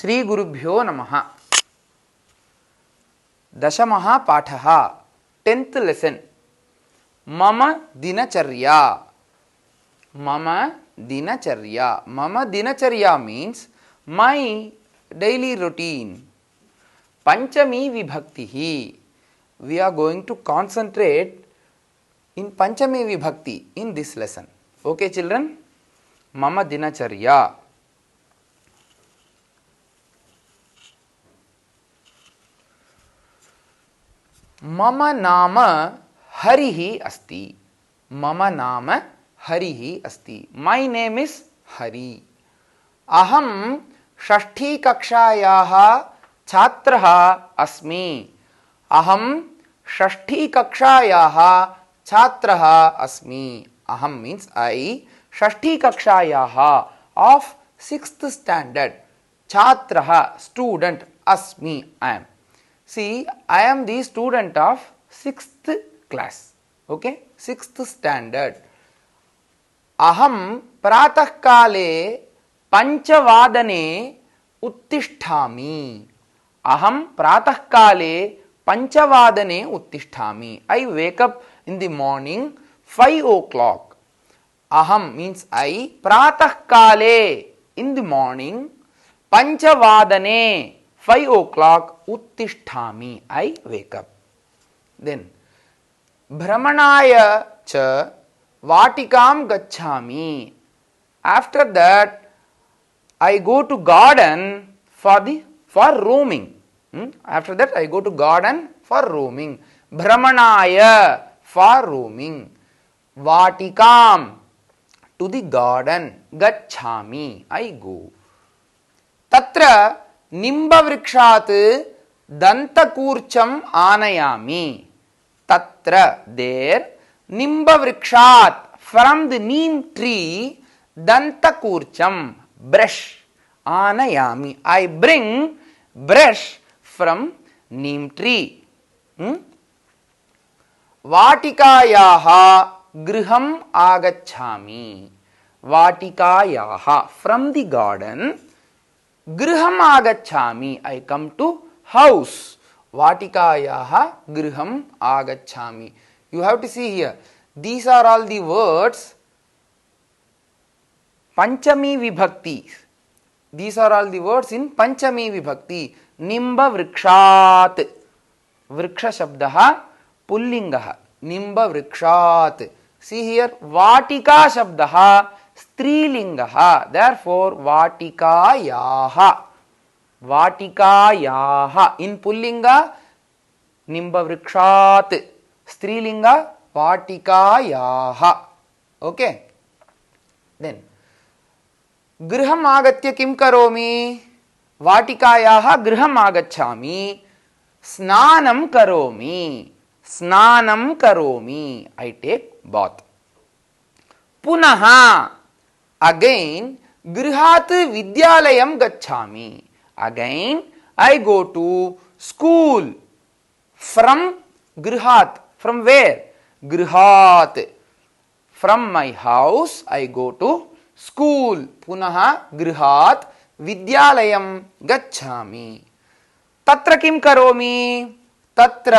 श्री गुरुभ्यो नमः। दशमः पाठः 10th lesson मम दिनचर्या। मम दिनचर्या, मम दिनचर्या means my daily routine. पंचमी विभक्ति ही, we are going to concentrate in पंचमी विभक्ति in this lesson. Okay children, मम दिनचर्या। मम नाम हरिः अस्ति। मम नाम हरिः अस्ति। My name is Hari. अहं षष्ठी कक्षायाः छात्रः अस्मि। अहं षष्ठी कक्षायाः छात्रः अस्मि। अहं means I, षष्ठी कक्षायाः of 6th standard, छात्रः student, अस्मि I am. See, I am the student of 6th class, okay, 6th standard. अहं प्रातः काले पंचवादने उत्तिष्ठामि। अहं प्रातः काले पंचवादने उत्तिष्ठामि। I wake up in the morning 5 o'clock. अहं means I, प्रातः काले in the morning, पंचवादने 5 o'clock उत्तिष्ठामि, I wake up. Then भ्रमणाय च वाटिकां गच्छामि. After that I go to garden for roaming. After that I go to garden for roaming. भ्रमणाय for roaming. वाटिकां to the garden. गच्छामि I go. तत्र निम्बवृक्षात् दन्तकूर्चम् आनयामि. तत्र there, निम्बवृक्षात् from the neem tree, dantakurcham brush आनयामि. I bring brush from neem tree. वाटिकायाः गृहम् आगच्छामि. वाटिकायाः from the garden, गृहम् आगच्छामि I come to house. वाटिकायाः गृहम् आगच्छामि. You have to see here, these are all the words पंचमी विभक्ति. These are all the words in पंचमी विभक्ति. निम्ब वृक्षात्, वृक्ष शब्दः पुल्लिंगः, निम्ब वृक्षात्. See here, वाटिका शब्दः स्त्रीलिंगः, therefore वाटिकायाः. वाटिकायाः in पुल्लिंग निम्ब वृक्षात्, स्त्रीलिंग वाटिकायाः. Okay, then गृहम् आगत्य किं करोमि? वाटिकायाः गृहम् आगच्छामि. स्नानं करोमि. स्नानं करोमि I take bath. पुनः again गृहात् विद्यालयं गच्छामि. Again I go to school. From गृहात्, from where? गृहात्, from my house I go to school. पुनः गृहात् विद्यालयं गच्छामि. तत्र किं करोमि? तत्र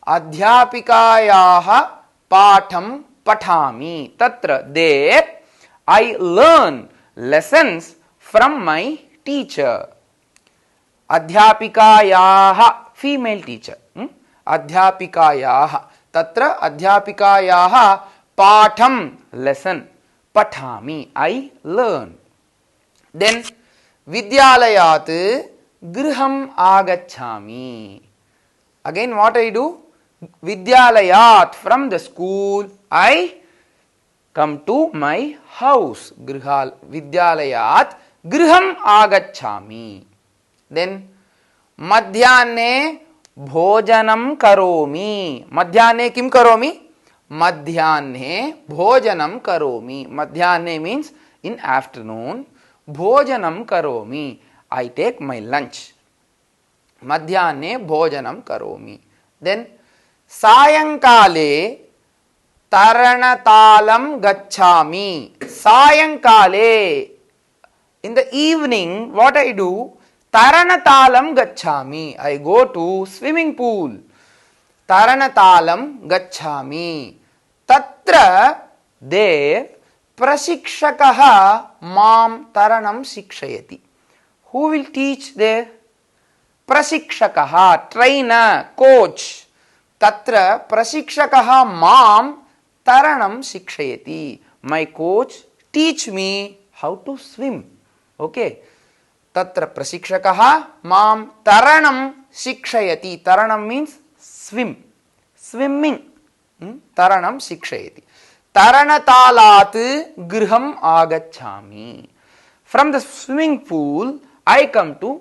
अध्यापिकायाः पाठं पठामि. तत्र there I learn lessons from my teacher. अध्यापिकायाः female teacher. अध्यापिकायाः, तत्र अध्यापिकायाः पाठं lesson पठामि I learn. Then विद्यालयात् गृहम् आगच्छामि. Again what I do? विद्यालयात् from the school I come to my house. गृहाल विद्यालयात् गृहम् आगच्छामि. Then मध्याह्ने भोजनं करोमि. मध्याह्ने किं करोमि? मध्याह्ने भोजनं करोमि. मध्याह्ने means in afternoon. भोजनं करोमि I take my lunch. मध्याह्ने भोजनं करोमि. Then सायंकाले तरणतालं गच्छामि. सायंकाले in the evening what I do? Taranatalam gacchami. I go to swimming pool. Taranatalam gacchami. Tatra there prashikshakaha mam taranam shikshayati. Who will teach there? Prashikshakaha, trainer, coach. Tatra prashikshakaha mam taranam shikshayati. My coach teach me how to swim. Okay. Tatra prashikshakaha mam taranam shikshayati. Taranam means swim. Swimming. Taranam shikshayati. Taranatalat griham agacchami. From the swimming pool, I come to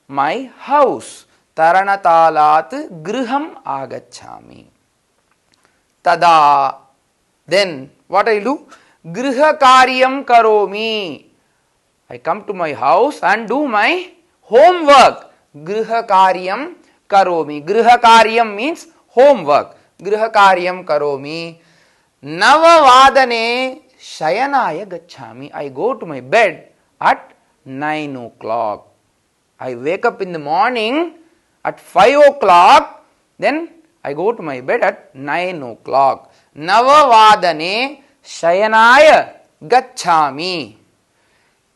my house. Taranatalat griham agacchami. Tada. Then what I do? Griha karyam karomi. I come to my house and do my homework. Griha karyam karomi. Griha karyam means homework. Griha karyam karomi. Navavadane shayanaya gacchami. I go to my bed at 9 o'clock. I wake up in the morning at 5 o'clock. Then I go to my bed at 9 o'clock. Navavadane shayanaya gacchami.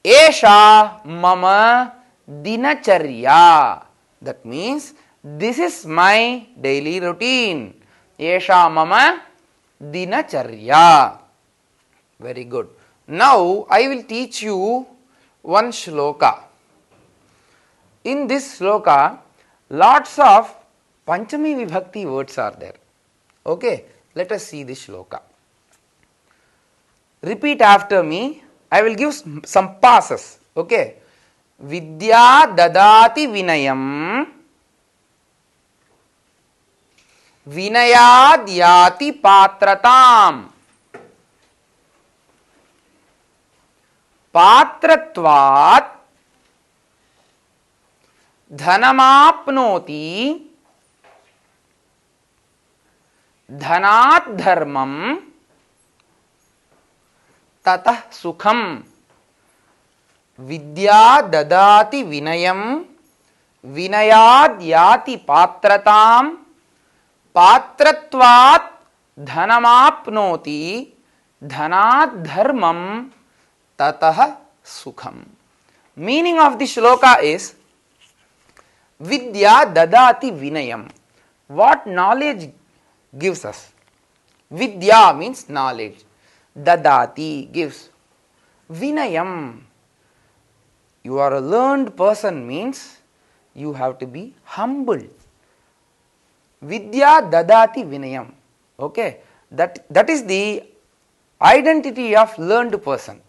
Esha mama dinacharya. That means this is my daily routine. Esha mama dinacharya. Very good. Now I will teach you one shloka. In this shloka, lots of Panchami Vibhakti words are there. Okay, let us see this shloka. Repeat after me. I will give some passes. Okay. Vidya dadati vinayam. Vinayad yati patratam. Patratvat dhanamapnoti. Dhanat dharmam tatah sukham. Vidya dadati vinayam. Vinayad yati patratam. Patratvat dhanamapnoti. Dhanat dharmam tatah sukham. Meaning of the shloka is Vidya dadati vinayam. What knowledge gives us? Vidya means knowledge. Dadati gives. Vinayam. You are a learned person means you have to be humble. Vidya dadati vinayam. Okay. That is the identity of learned person.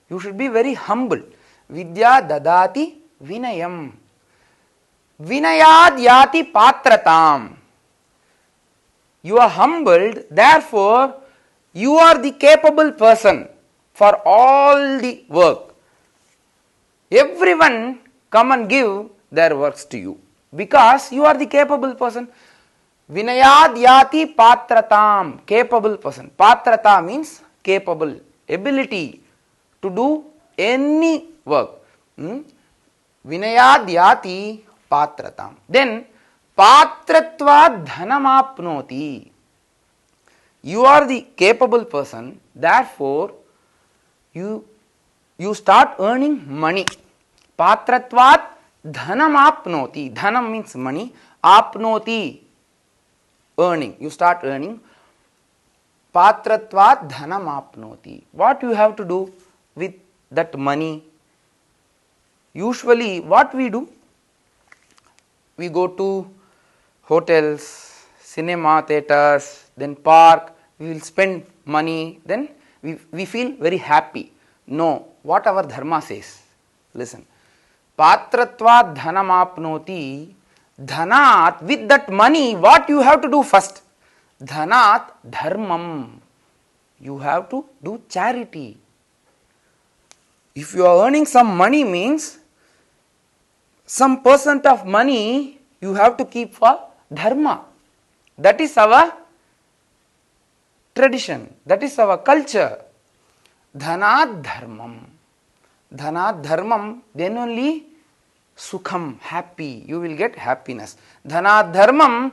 You should be very humble. Vidya dadati vinayam. Vinayad yati patratam. You are humbled, therefore you are the capable person for all the work. Everyone come and give their works to you because you are the capable person. Vinayad yati patratam. Capable person. Patrata means capable, ability to do any work. Vinayad yati patratam. Then patratva dhanamapnoti. You are the capable person, therefore you start earning money. Patratvat dhanamapnoti. Dhanam means money. Apnoti, earning. You start earning. Patratvat dhanamapnoti. What you have to do with that money? Usually what we do? We go to hotels, cinema theaters, then park. We will spend money, then we feel very happy. No, what our dharma says. Listen. Patratva dhanamapnoti. Dhanat, with that money, what you have to do first? Dhanat dharmam. You have to do charity. If you are earning some money means some percent of money you have to keep for dharma. That is our tradition. That is our culture. Dhanat dharmam. Dhanat dharmam, then only sukham, happy, you will get happiness. Dhanat dharmam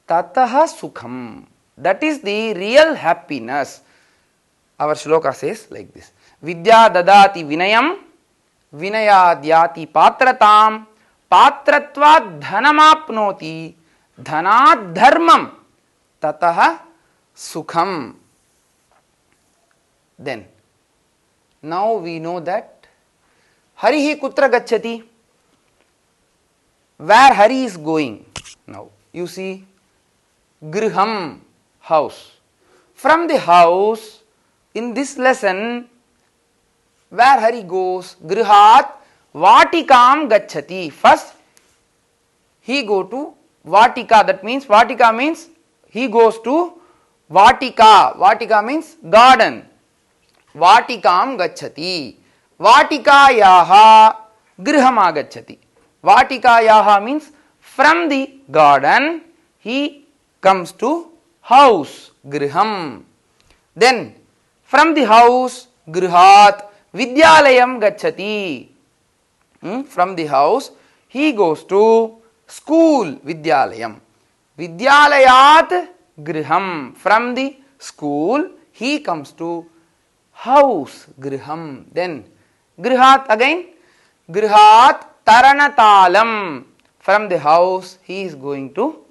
tatah sukham. That is the real happiness. Our shloka says like this. Vidya dadati vinayam, vinayadhyati patratam, patratvat dhanamapnoti, dhanat dharmam tatah sukham. Then, now we know that Harihi kutra gacchati. Where Hari is going? Now, you see, griham, house. From the house, in this lesson, where Hari goes? Grihat vatikam gacchati. First, he go to vatika. That means, vatika means he goes to vatika. Vatika means garden. Vatikam gacchati. Vatikayaha griham agacchati. Vatikayaha means from the garden he comes to house, griham. Then from the house, grihat, vidyalayam gacchati. From the house he goes to school, vidyalayam. Vidyalayat griham. From the school he comes to house, griham. Then grihat again, grihat taranatalam. From the house he is going to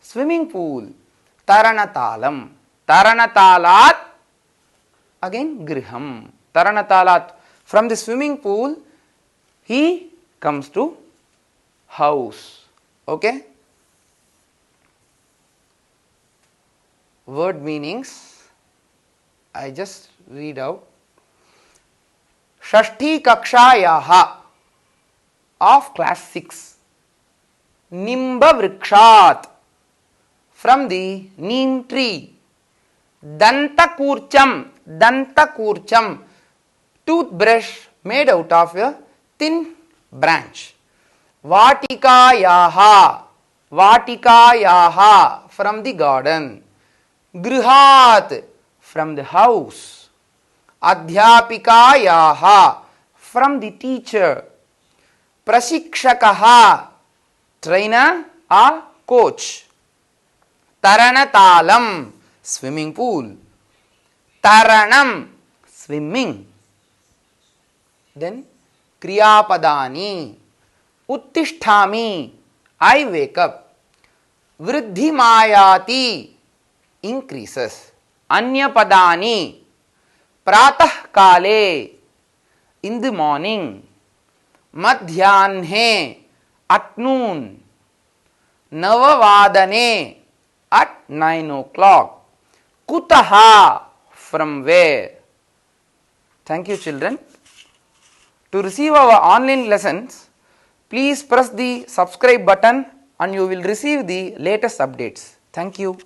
swimming pool, taranatalam. Taranatalat again griham. Taranatalat. From the swimming pool he comes to house. Okay. Word meanings I just read out. Shashti kakshayaha of class 6. Nimba vrikshat, from the neem tree. Danta kurcham, toothbrush made out of a thin branch. Vatikayaha, from the garden. Grihat, from the house. Adhyapikayaha, from the teacher. Prashikshakaha, trainer or coach. Taranatalam, swimming pool. Taranam, swimming. Then kriyapadani. Uttisthami, I wake up. Vriddhimayati, increases. Anyapadani, pratah kale, in the morning. Madhyanhe, at noon. Navavadane, at 9 o'clock. Kutaha, from where? Thank you, children. To receive our online lessons, please press the subscribe button and you will receive the latest updates. Thank you.